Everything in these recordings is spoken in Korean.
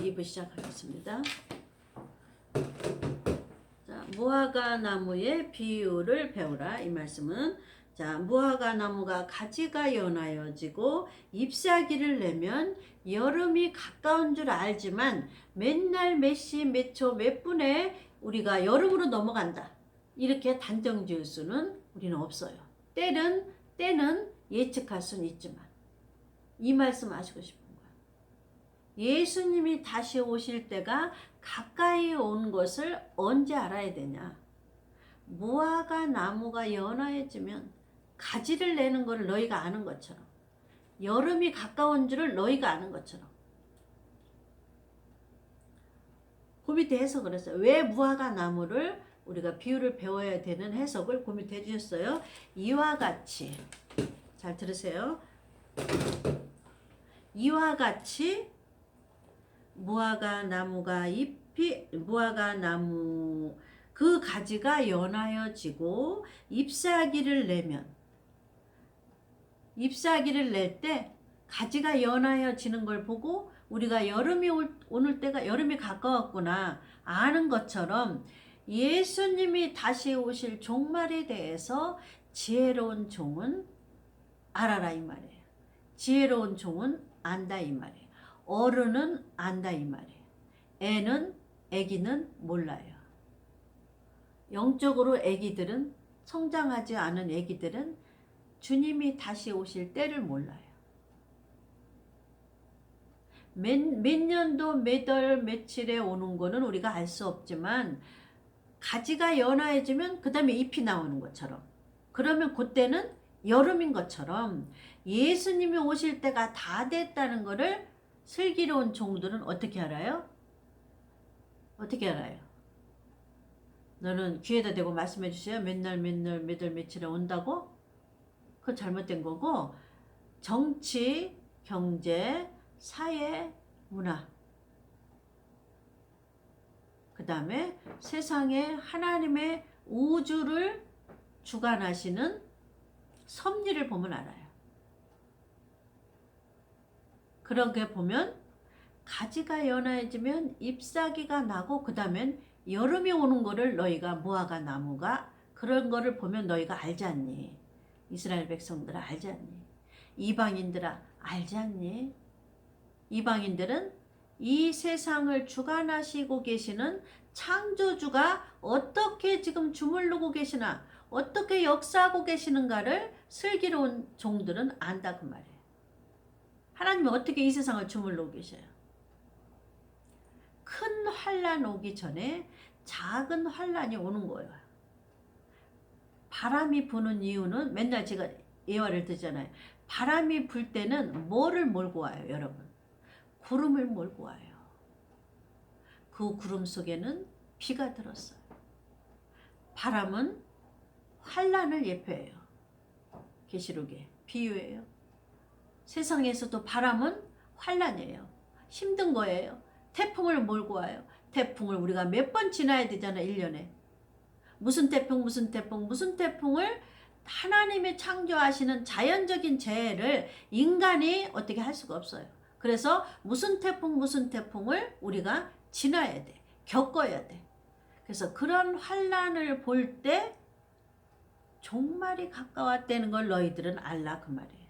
2부 시작하겠습니다. 자, 무화과 나무의 비유를 배우라. 이 말씀은 자, 무화과 나무가 가지가 연하여지고 잎사귀를 내면 여름이 가까운 줄 알지만 맨날 몇 시, 몇 초, 몇 분에 우리가 여름으로 넘어간다. 이렇게 단정 지을 수는 우리는 없어요. 때는 예측할 수는 있지만 이 말씀 하시고 싶은 거예요. 예수님이 다시 오실 때가 가까이 온 것을 언제 알아야 되냐. 무화과 나무가 연하해지면 가지를 내는 것을 너희가 아는 것처럼, 여름이 가까운 줄을 너희가 아는 것처럼. 그 밑에 해석을 했어요. 왜 무화과 나무를 우리가 비유를 배워야 되는 해석을 그 밑에 해주셨어요. 이와 같이, 잘 들으세요. 이와 같이 무화과 나무 그 가지가 연하여지고 잎사귀를 낼 때 가지가 연하여지는 걸 보고 우리가 여름이 오는 때가 여름이 가까웠구나 아는 것처럼 예수님이 다시 오실 종말에 대해서 지혜로운 종은 알아라 이 말이에요. 지혜로운 종은 안다 이 말이에요. 어른은 안다 이 말이에요. 애기는 몰라요. 영적으로 애기들은, 성장하지 않은 애기들은 주님이 다시 오실 때를 몰라요. 몇 년도 몇 월 며칠에 오는 거는 우리가 알 수 없지만 가지가 연화해지면 그 다음에 잎이 나오는 것처럼, 그러면 그때는 여름인 것처럼 예수님이 오실 때가 다 됐다는 것을 슬기로운 종들은 어떻게 알아요? 어떻게 알아요? 너는 귀에다 대고 말씀해 주세요. 맨날 몇 월 며칠에 온다고? 그건 잘못된 거고, 정치, 경제, 사회, 문화, 그 다음에 세상에 하나님의 우주를 주관하시는 섭리를 보면 알아요. 그렇게 보면 가지가 연해지면 잎사귀가 나고 그 다음엔 여름이 오는 거를 너희가 무화과 나무가 그런 거를 보면 너희가 알지 않니? 이스라엘 백성들아 알지 않니? 이방인들아 알지 않니? 이방인들은 이 세상을 주관하시고 계시는 창조주가 어떻게 지금 주물르고 계시나, 어떻게 역사하고 계시는가를 슬기로운 종들은 안다 그 말이에요. 하나님이 어떻게 이 세상을 주물르고 계셔요? 큰 환란 오기 전에 작은 환란이 오는 거예요. 바람이 부는 이유는 맨날 제가 예화를 드잖아요. 바람이 불 때는 뭐를 몰고 와요, 여러분? 구름을 몰고 와요. 그 구름 속에는 비가 들었어요. 바람은 환란을 예표해요. 계시록에 비유예요. 세상에서도 바람은 환란이에요. 힘든 거예요. 태풍을 몰고 와요. 태풍을 우리가 몇 번 지나야 되잖아요. 1년에. 무슨 태풍을 하나님이 창조하시는 자연적인 재해를 인간이 어떻게 할 수가 없어요. 그래서 무슨 태풍을 우리가 지나야 돼. 겪어야 돼. 그래서 그런 환란을 볼 때 종말이 가까웠다는 걸 너희들은 알라 그 말이에요.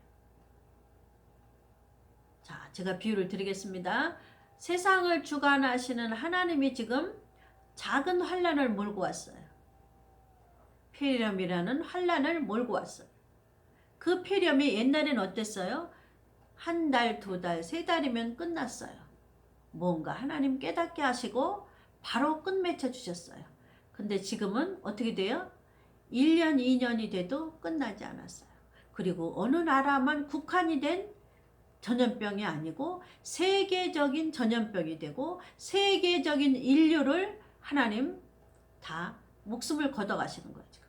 자, 제가 비유를 드리겠습니다. 세상을 주관하시는 하나님이 지금 작은 환란을 몰고 왔어요. 폐렴이라는 환란을 몰고 왔어요. 그 폐렴이 옛날엔 어땠어요? 한 달, 두 달, 세 달이면 끝났어요. 뭔가 하나님 깨닫게 하시고 바로 끝맺혀 주셨어요. 근데 지금은 어떻게 돼요? 1년, 2년이 돼도 끝나지 않았어요. 그리고 어느 나라만 국한이 된 전염병이 아니고 세계적인 전염병이 되고 세계적인 인류를 하나님 다 목숨을 걷어가시는 거예요. 지금.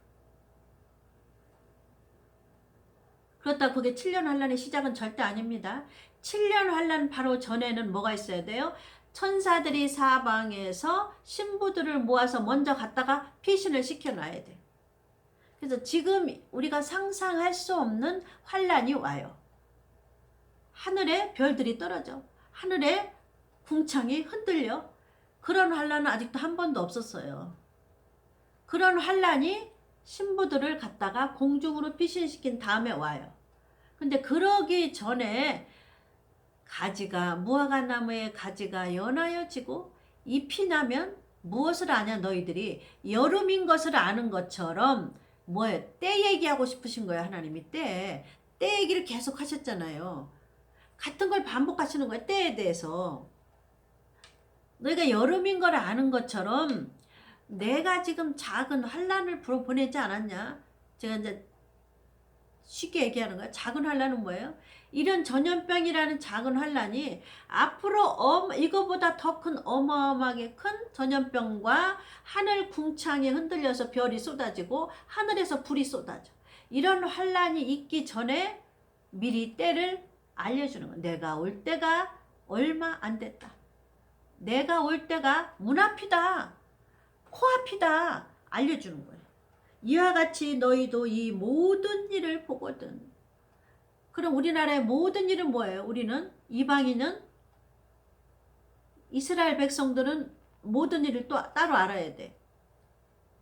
그렇다고 그게 7년 환란의 시작은 절대 아닙니다. 7년 환란 바로 전에는 뭐가 있어야 돼요? 천사들이 사방에서 신부들을 모아서 먼저 갔다가 피신을 시켜놔야 돼요. 그래서 지금 우리가 상상할 수 없는 환란이 와요. 하늘에 별들이 떨어져. 하늘에 궁창이 흔들려. 그런 환란은 아직도 한 번도 없었어요. 그런 환란이 신부들을 갖다가 공중으로 피신시킨 다음에 와요. 근데 그러기 전에 무화과 나무의 가지가 연하여지고 잎이 나면 무엇을 아냐 너희들이 여름인 것을 아는 것처럼 뭐예요? 때 얘기하고 싶으신 거예요. 하나님이 때 얘기를 계속 하셨잖아요. 같은 걸 반복하시는 거예요. 때에 대해서. 너희가 여름인 걸 아는 것처럼 내가 지금 작은 환란을 보내지 않았냐? 제가 이제 쉽게 얘기하는 거야. 작은 환란은 뭐예요? 이런 전염병이라는 작은 환란이 앞으로 이거보다 더 큰 어마어마하게 큰 전염병과 하늘 궁창이 흔들려서 별이 쏟아지고 하늘에서 불이 쏟아져. 이런 환란이 있기 전에 미리 때를 알려주는 거야. 내가 올 때가 얼마 안 됐다. 내가 올 때가 문 앞이다. 코앞이다. 알려주는 거예요. 이와 같이 너희도 이 모든 일을 보거든. 그럼 우리나라의 모든 일은 뭐예요? 우리는 이방인은 이스라엘 백성들은 모든 일을 또 따로 알아야 돼.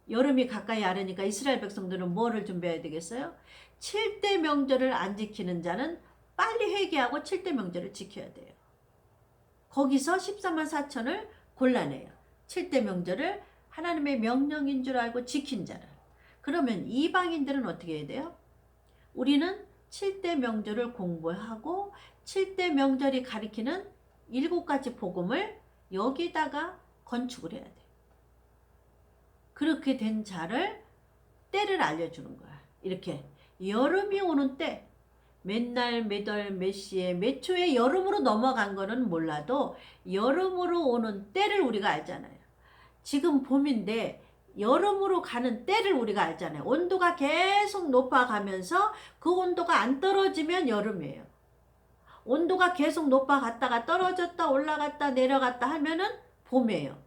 여름이 가까이 아르니까 이스라엘 백성들은 뭐를 준비해야 되겠어요? 7대 명절을 안 지키는 자는 빨리 회개하고 7대 명절을 지켜야 돼요. 거기서 14만 4천을 골라내요. 7대 명절을 하나님의 명령인 줄 알고 지킨 자를. 그러면 이방인들은 어떻게 해야 돼요? 우리는 7대 명절을 공부하고 7대 명절이 가리키는 7가지 복음을 여기다가 건축을 해야 돼. 그렇게 된 자를 때를 알려주는 거야. 이렇게 여름이 오는 때 맨날 매달 몇 시에 몇 초에 여름으로 넘어간 거는 몰라도 여름으로 오는 때를 우리가 알잖아요. 지금 봄인데 여름으로 가는 때를 우리가 알잖아요. 온도가 계속 높아가면서 그 온도가 안 떨어지면 여름이에요. 온도가 계속 높아갔다가 떨어졌다 올라갔다 내려갔다 하면은 봄이에요.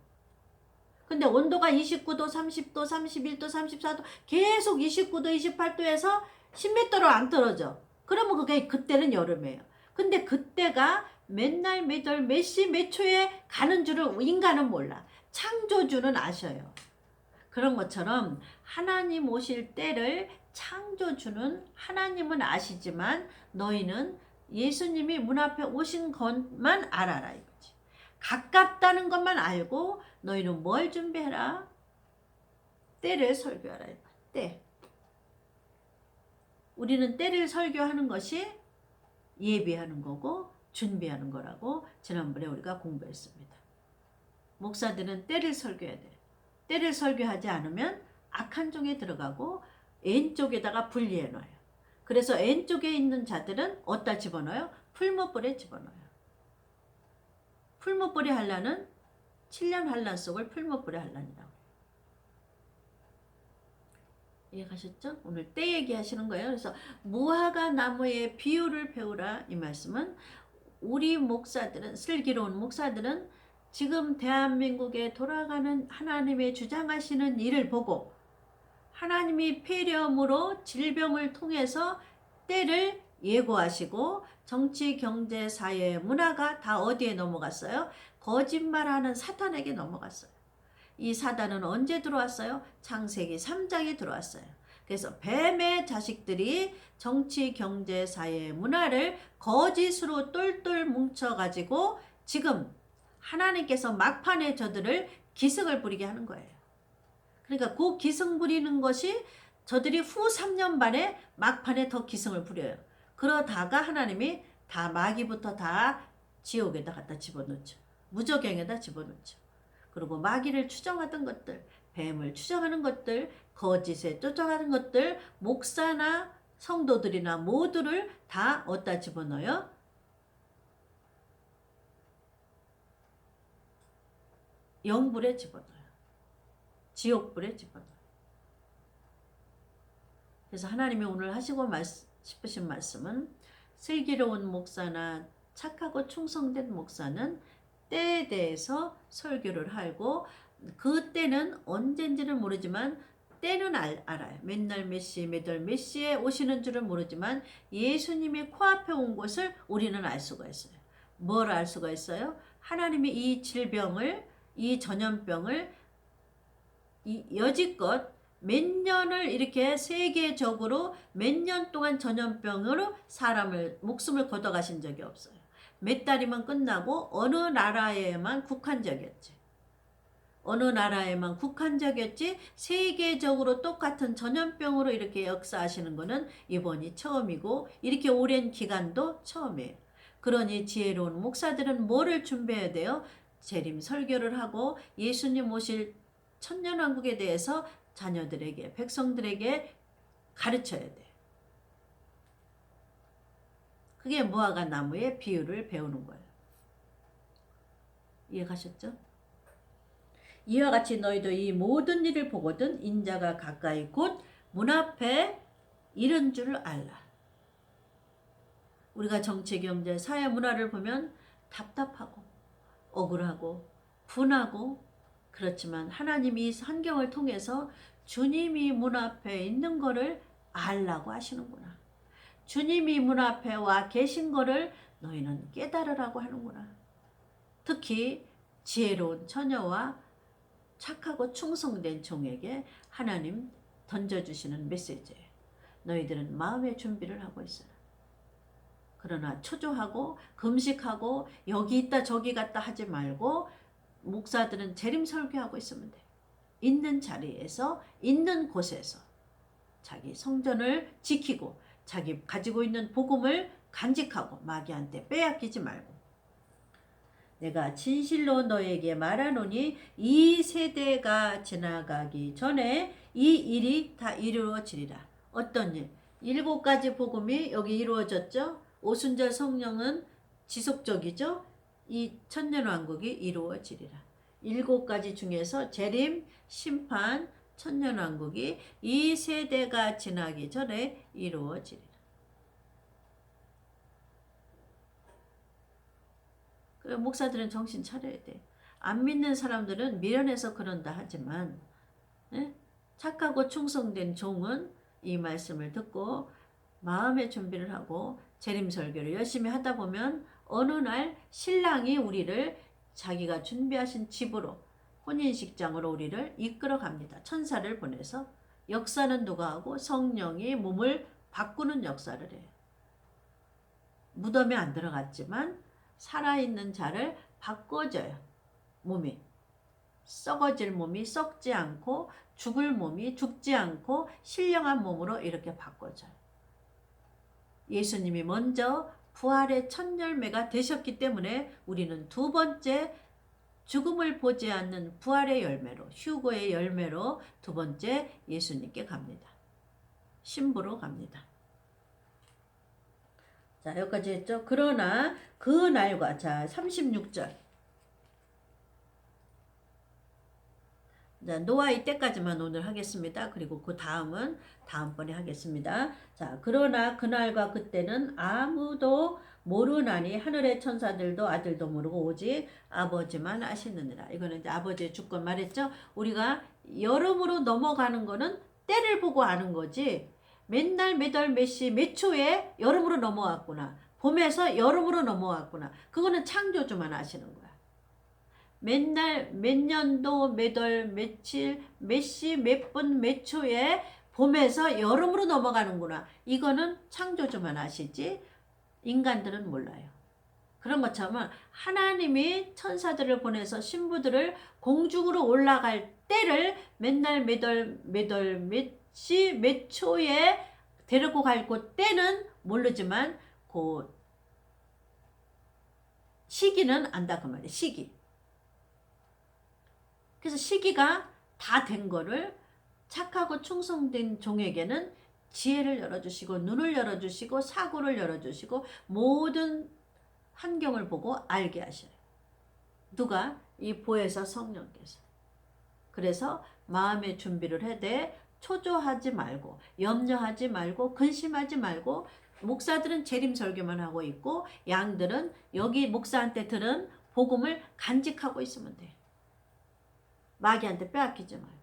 근데 온도가 29도, 30도, 31도, 34도 계속 29도, 28도에서 10몇 도로 안 떨어져. 그러면 그때는 여름이에요. 근데 그때가 맨날 매달 몇 시 몇 초에 가는 줄을 인간은 몰라. 창조주는 아셔요. 그런 것처럼 하나님 오실 때를 창조주는 하나님은 아시지만 너희는 예수님이 문 앞에 오신 것만 알아라 이거지. 가깝다는 것만 알고 너희는 뭘 준비해라? 때를 설교하라. 때. 우리는 때를 설교하는 것이 예비하는 거고 준비하는 거라고 지난번에 우리가 공부했습니다. 목사들은 때를 설교해야 돼요. 때를 설교하지 않으면 악한 종에 들어가고 N쪽에다가 분리해 놔요. 그래서 N쪽에 있는 자들은 어디다 집어넣어요? 풀무불에 집어넣어요. 풀무불의 환란은 7년 환란 속을 풀무불의 환란이라고 해요. 이해가셨죠? 오늘 때 얘기하시는 거예요. 그래서 무화과 나무의 비유를 배우라 이 말씀은 우리 목사들은 슬기로운 목사들은 지금 대한민국에 돌아가는 하나님의 주장하시는 일을 보고 하나님이 폐렴으로 질병을 통해서 때를 예고하시고 정치, 경제, 사회, 문화가 다 어디에 넘어갔어요? 거짓말하는 사탄에게 넘어갔어요. 이 사단은 언제 들어왔어요? 창세기 3장에 들어왔어요. 그래서 뱀의 자식들이 정치, 경제, 사회, 문화를 거짓으로 똘똘 뭉쳐가지고 지금 하나님께서 막판에 저들을 기승을 부리게 하는 거예요. 그러니까 그 기승 부리는 것이 저들이 후 3년 반에 막판에 더 기승을 부려요. 그러다가 하나님이 다 마귀부터 다 지옥에다 갖다 집어넣죠. 무저갱에다 집어넣죠. 그리고 마귀를 추정하던 것들, 뱀을 추정하는 것들, 거짓에 쫓아가는 것들, 목사나 성도들이나 모두를 다 어디다 집어넣어요? 영불에 집어넣어요. 지옥불에 집어넣어요. 그래서 하나님이 오늘 하시고 싶으신 말씀은 슬기로운 목사나 착하고 충성된 목사는 때에 대해서 설교를 하고 그 때는 언젠지는 모르지만 때는 알아요. 맨날 몇 시, 매달 몇 시에 오시는 줄은 모르지만 예수님이 코앞에 온 것을 우리는 알 수가 있어요. 뭘 알 수가 있어요? 하나님이 이 질병을, 이 전염병을 여지껏 몇 년을 이렇게 세계적으로 몇 년 동안 전염병으로 사람을 목숨을 걷어가신 적이 없어요. 몇 달이면 끝나고 어느 나라에만 국한적이었지. 어느 나라에만 국한적이었지 세계적으로 똑같은 전염병으로 이렇게 역사하시는 것은 이번이 처음이고 이렇게 오랜 기간도 처음이에요. 그러니 지혜로운 목사들은 뭐를 준비해야 돼요? 재림 설교를 하고 예수님 오실 천년왕국에 대해서 자녀들에게, 백성들에게 가르쳐야 돼. 그게 무화과 나무의 비유를 배우는 거예요. 이해가셨죠? 이와 같이 너희도 이 모든 일을 보거든 인자가 가까이 곧 문 앞에 이른 줄을 알라. 우리가 정치, 경제, 사회, 문화를 보면 답답하고 억울하고 분하고 그렇지만 하나님이 이 환경을 통해서 주님이 문 앞에 있는 거를 알라고 하시는구나. 주님이 문 앞에 와 계신 거를 너희는 깨달으라고 하는구나. 특히 지혜로운 처녀와 착하고 충성된 종에게 하나님 던져주시는 메시지예요. 너희들은 마음의 준비를 하고 있어요. 그러나 초조하고 금식하고 여기 있다 저기 갔다 하지 말고 목사들은 재림 설교하고 있으면 돼. 있는 자리에서 있는 곳에서 자기 성전을 지키고 자기 가지고 있는 복음을 간직하고 마귀한테 빼앗기지 말고 내가 진실로 너에게 말하노니 이 세대가 지나가기 전에 이 일이 다 이루어지리라. 어떤 일? 7가지 복음이 여기 이루어졌죠. 오순절 성령은 지속적이죠. 이 천년왕국이 이루어지리라. 7가지 중에서 재림, 심판, 천년왕국이 이 세대가 지나기 전에 이루어지리라. 그래, 목사들은 정신 차려야 돼. 안 믿는 사람들은 미련해서 그런다 하지만 착하고 충성된 종은 이 말씀을 듣고 마음의 준비를 하고 재림설교를 열심히 하다 보면 어느 날 신랑이 우리를 자기가 준비하신 집으로 혼인식장으로 우리를 이끌어 갑니다. 천사를 보내서 역사는 누가 하고 성령이 몸을 바꾸는 역사를 해요. 무덤에 안 들어갔지만 살아있는 자를 바꿔줘요. 몸이 썩어질 몸이 썩지 않고 죽을 몸이 죽지 않고 신령한 몸으로 이렇게 바꿔줘요. 예수님이 먼저 부활의 첫 열매가 되셨기 때문에 우리는 두 번째 죽음을 보지 않는 부활의 열매로 휴거의 열매로 두 번째 예수님께 갑니다. 신부로 갑니다. 자, 여기까지 했죠. 그러나 그 날과 자 36절 자, 노아의 때까지만 오늘 하겠습니다. 그리고 그 다음은 다음번에 하겠습니다. 자, 그러나 그날과 그때는 아무도 모르나니 하늘의 천사들도 아들도 모르고 오직 아버지만 아시느니라. 이거는 이제 아버지의 주권 말했죠. 우리가 여름으로 넘어가는 거는 때를 보고 아는 거지. 맨날 매달 몇시 몇 초에 여름으로 넘어왔구나. 봄에서 여름으로 넘어왔구나. 그거는 창조주만 아시는 거야. 맨날 몇 년도 매달 며칠 몇 시 몇 분 몇 초에 봄에서 여름으로 넘어가는구나. 이거는 창조주만 아시지 인간들은 몰라요. 그런 것처럼 하나님이 천사들을 보내서 신부들을 공중으로 올라갈 때를 맨날 매달 몇 시 몇 초에 데리고 갈 그 때는 모르지만 그 시기는 안다 그 말이에요. 시기. 그래서 시기가 다 된 거를 착하고 충성된 종에게는 지혜를 열어주시고 눈을 열어주시고 사고를 열어주시고 모든 환경을 보고 알게 하셔요. 누가? 이 보혜사 성령께서. 그래서 마음의 준비를 해대 초조하지 말고 염려하지 말고 근심하지 말고 목사들은 재림설교만 하고 있고 양들은 여기 목사한테 들은 복음을 간직하고 있으면 돼. 마귀한테 빼앗기지 말고.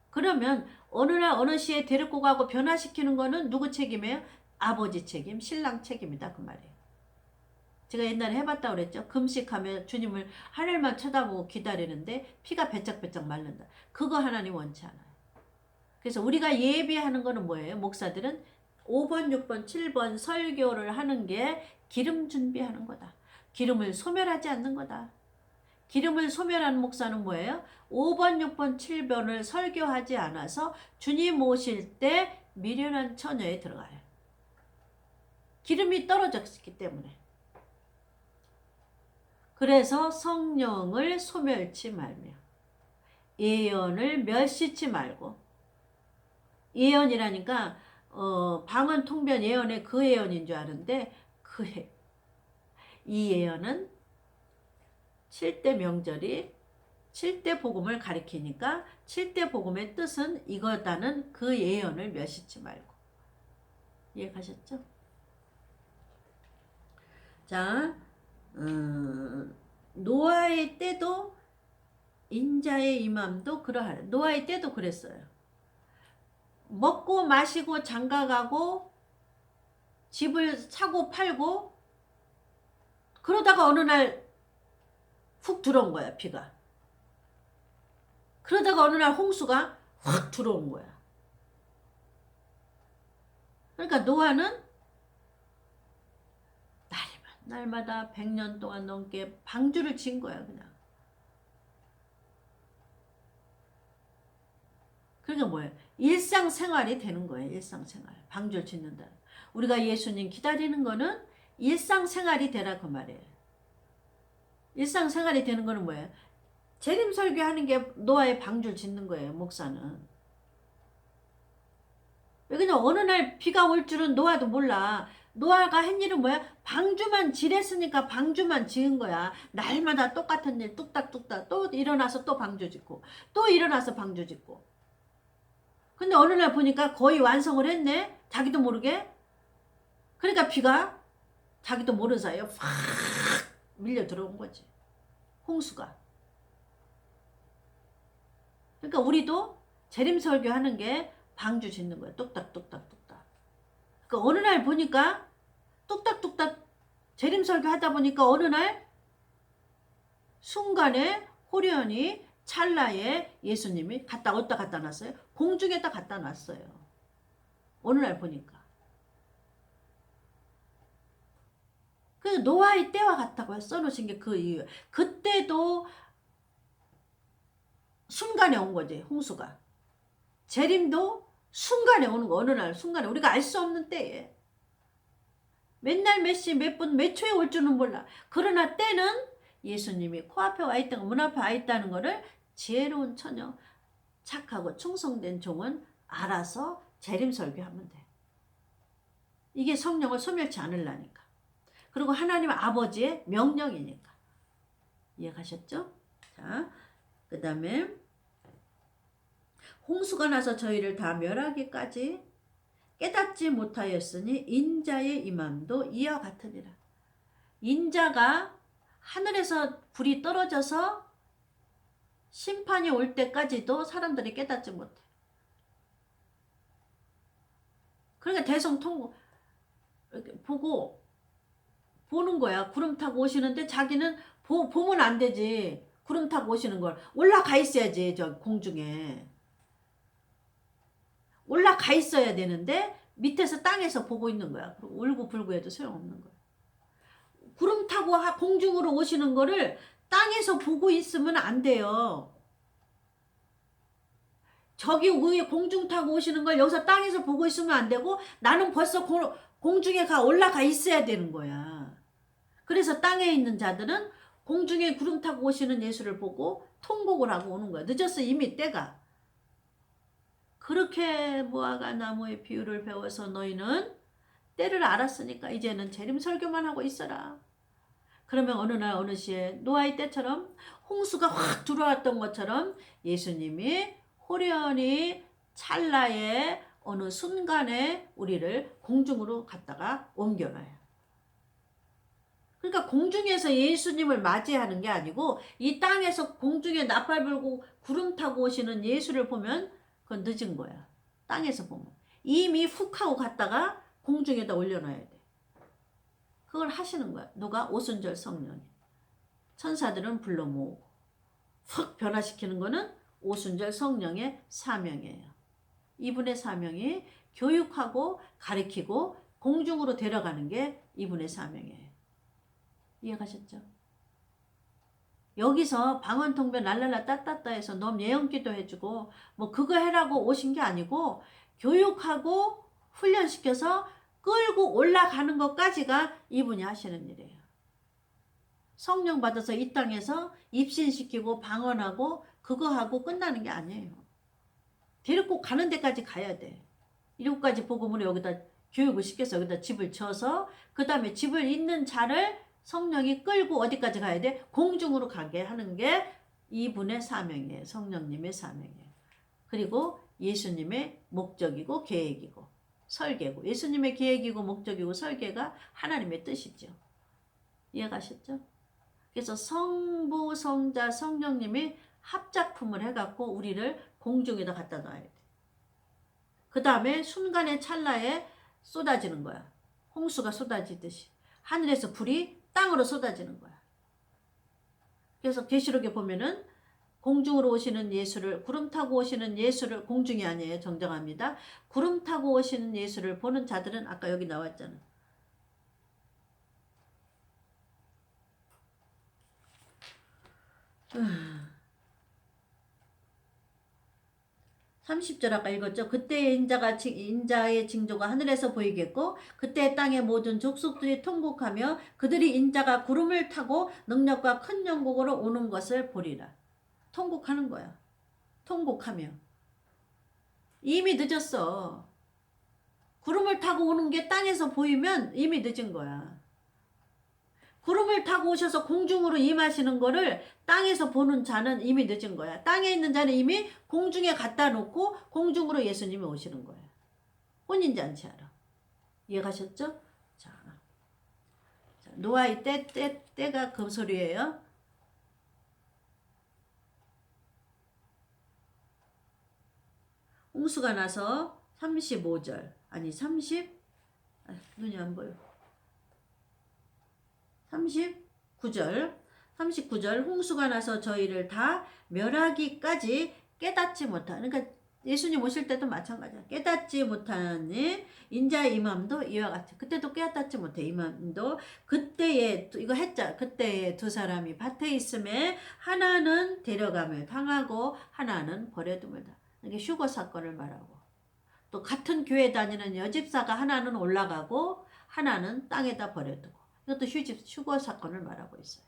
그러면 어느 날 어느 시에 데리고 가고 변화시키는 거는 누구 책임이에요? 아버지 책임, 신랑 책임이다 그 말이에요. 제가 옛날에 해봤다고 그랬죠. 금식하면 주님을 하늘만 쳐다보고 기다리는데 피가 배쩍배쩍 마른다. 그거 하나님 원치 않아요. 그래서 우리가 예비하는 거는 뭐예요? 목사들은 5번, 6번, 7번 설교를 하는 게 기름 준비하는 거다. 기름을 소멸하지 않는 거다. 기름을 소멸하는 목사는 뭐예요? 5번, 6번, 7번을 설교하지 않아서 주님 오실 때 미련한 처녀에 들어가요. 기름이 떨어졌기 때문에. 그래서 성령을 소멸치 말며 예언을 멸시치 말고. 예언이라니까 방언 통변 예언의 그 예언인 줄 아는데 이 예언은 7대 명절이 7대 복음을 가리키니까 7대 복음의 뜻은 이거다는 그 예언을 멸시치 말고. 이해가셨죠? 자, 노아의 때도 인자의 임함도 그러하라. 노아의 때도 그랬어요. 먹고 마시고 장가가고 집을 사고 팔고 그러다가 어느 날 훅 들어온 거야, 비가. 그러다가 어느 날 홍수가 확 들어온 거야. 그러니까 노아는 날마다 100년 동안 넘게 방주를 진 거야, 그냥. 그러니까 뭐예요? 일상생활이 되는 거예요, 일상생활. 방주를 짓는다. 우리가 예수님 기다리는 거는 일상생활이 되라 그 말이에요. 일상생활이 되는 거는 뭐예요? 재림 설교하는 게 노아의 방주를 짓는 거예요, 목사는. 왜 그냥 어느 날 비가 올 줄은 노아도 몰라. 노아가 한 일은 뭐야? 방주만 지랬으니까 방주만 지은 거야. 날마다 똑같은 일 뚝딱뚝딱 또 일어나서 또 방주 짓고 또 일어나서 방주 짓고. 근데 어느 날 보니까 거의 완성을 했네. 자기도 모르게. 그러니까 비가 자기도 모르는 사이에 확 밀려 들어온 거지. 홍수가. 그러니까 우리도 재림 설교하는 게 방주 짓는 거야. 뚝딱뚝딱뚝딱. 그러니까 어느 날 보니까 뚝딱뚝딱 재림 설교 하다 보니까 어느 날 순간에 호련히 찰나에 예수님이 어디다 갖다 놨어요? 공중에다 갖다 놨어요. 어느 날 보니까. 그 노아의 때와 같다고 써놓으신 게 그 이유. 그때도 순간에 온 거지, 홍수가. 재림도 순간에 오는 거, 어느 날 순간에. 우리가 알 수 없는 때에. 맨날 몇 시, 몇 분, 몇 초에 올 줄은 몰라. 그러나 때는 예수님이 코앞에 와 있다는 거, 문 앞에 와 있다는 거를 지혜로운 처녀, 착하고 충성된 종은 알아서 재림 설교하면 돼. 이게 성령을 소멸치 않으려니까. 그리고 하나님 아버지의 명령이니까. 이해가셨죠? 자, 그 다음에 홍수가 나서 저희를 다 멸하기까지 깨닫지 못하였으니 인자의 임함도 이와 같으니라. 인자가 하늘에서 불이 떨어져서 심판이 올 때까지도 사람들이 깨닫지 못해. 그러니까 대성통곡 보고 보는 거야. 구름 타고 오시는데 자기는 보면 안 되지. 구름 타고 오시는 걸. 올라가 있어야지, 저 공중에. 올라가 있어야 되는데 밑에서 땅에서 보고 있는 거야. 울고불고 해도 소용없는 거야. 구름 타고 공중으로 오시는 거를 땅에서 보고 있으면 안 돼요. 저기 위에 공중 타고 오시는 걸 여기서 땅에서 보고 있으면 안 되고 나는 벌써 공중에 올라가 있어야 되는 거야. 그래서 땅에 있는 자들은 공중에 구름 타고 오시는 예수를 보고 통곡을 하고 오는 거야. 늦었어, 이미 때가. 그렇게 무화과 나무의 비유를 배워서 너희는 때를 알았으니까 이제는 재림 설교만 하고 있어라. 그러면 어느 날 어느 시에 노아의 때처럼 홍수가 확 들어왔던 것처럼 예수님이 호련히 찰나에 어느 순간에 우리를 공중으로 갖다가 옮겨놔요. 그러니까 공중에서 예수님을 맞이하는 게 아니고 이 땅에서 공중에 나팔 불고 구름 타고 오시는 예수를 보면 그건 늦은 거야. 땅에서 보면. 이미 훅 하고 갔다가 공중에다 올려놔야 돼. 그걸 하시는 거야. 누가? 오순절 성령이. 천사들은 불러 모으고 확 변화시키는 거는 오순절 성령의 사명이에요. 이분의 사명이 교육하고 가르치고 공중으로 데려가는 게 이분의 사명이에요. 이해가셨죠? 여기서 방언통변 랄랄라 따따따 해서 넌 예언기도 해주고 뭐 그거 해라고 오신 게 아니고 교육하고 훈련시켜서 끌고 올라가는 것까지가 이분이 하시는 일이에요. 성령 받아서 이 땅에서 입신시키고 방언하고 그거 하고 끝나는 게 아니에요. 데리고 가는 데까지 가야 돼. 7가지 복음으로 여기다 교육을 시켜서 여기다 집을 쳐서 그 다음에 집을 있는 자를 성령이 끌고 어디까지 가야 돼? 공중으로 가게 하는 게 이분의 사명이에요. 성령님의 사명이에요. 그리고 예수님의 목적이고 계획이고 설계고 예수님의 계획이고 목적이고 설계가 하나님의 뜻이죠. 이해가셨죠? 그래서 성부, 성자, 성령님이 합작품을 해갖고 우리를 공중에다 갖다 놔야 돼. 그 다음에 순간의 찰나에 쏟아지는 거야. 홍수가 쏟아지듯이. 하늘에서 불이 땅으로 쏟아지는 거야. 그래서 계시록에 보면은 공중으로 오시는 예수를, 구름 타고 오시는 예수를, 공중이 아니에요. 정정합니다. 구름 타고 오시는 예수를 보는 자들은 아까 여기 나왔잖아. 30절 아까 읽었죠. 그때의 인자의 징조가 하늘에서 보이겠고 그때 땅의 모든 족속들이 통곡하며 그들이 인자가 구름을 타고 능력과 큰 영광으로 오는 것을 보리라. 통곡하는 거야. 통곡하며. 이미 늦었어. 구름을 타고 오는 게 땅에서 보이면 이미 늦은 거야. 구름을 타고 오셔서 공중으로 임하시는 거를 땅에서 보는 자는 이미 늦은 거야. 땅에 있는 자는 이미 공중에 갖다 놓고 공중으로 예수님이 오시는 거야. 혼인잔치하러. 이해가셨죠? 자, 노아의 때가 금소리예요. 홍수가 나서 35절 아니 30 눈이 안 보여. 39절 홍수가 나서 저희를 다 멸하기까지 깨닫지 못한 그러니까 예수님 오실 때도 마찬가지야. 깨닫지 못하니 인자의 임함도 이와 같이 그때도 깨닫지 못해. 임함도 그때에 이거 했자 그때에 두 사람이 밭에 있음에 하나는 데려감을 당하고 하나는 버려둠을 다. 이게 휴거 사건을 말하고 또 같은 교회 다니는 여집사가 하나는 올라가고 하나는 땅에다 버려두고 이것도 휴거 사건을 말하고 있어요.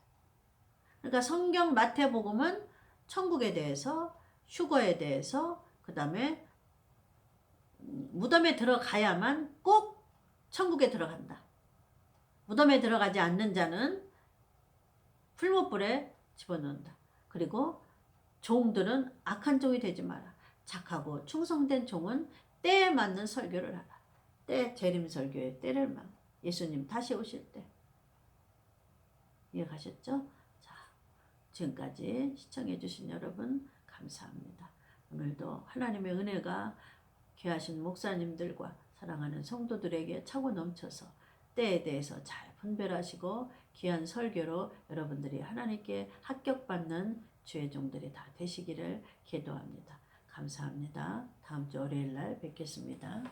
그러니까 성경 마태복음은 천국에 대해서 휴거에 대해서 그 다음에 무덤에 들어가야만 꼭 천국에 들어간다. 무덤에 들어가지 않는 자는 풀못불에 집어넣는다. 그리고 종들은 악한 종이 되지 마라. 착하고 충성된 종은 때에 맞는 설교를 하라. 때 재림 설교의 때를 막 예수님 다시 오실 때. 이해가셨죠? 자, 지금까지 시청해 주신 여러분 감사합니다. 오늘도 하나님의 은혜가 귀하신 목사님들과 사랑하는 성도들에게 차고 넘쳐서 때에 대해서 잘 분별하시고 귀한 설교로 여러분들이 하나님께 합격받는 주의 종들이 다 되시기를 기도합니다. 감사합니다. 다음 주 월요일 날 뵙겠습니다.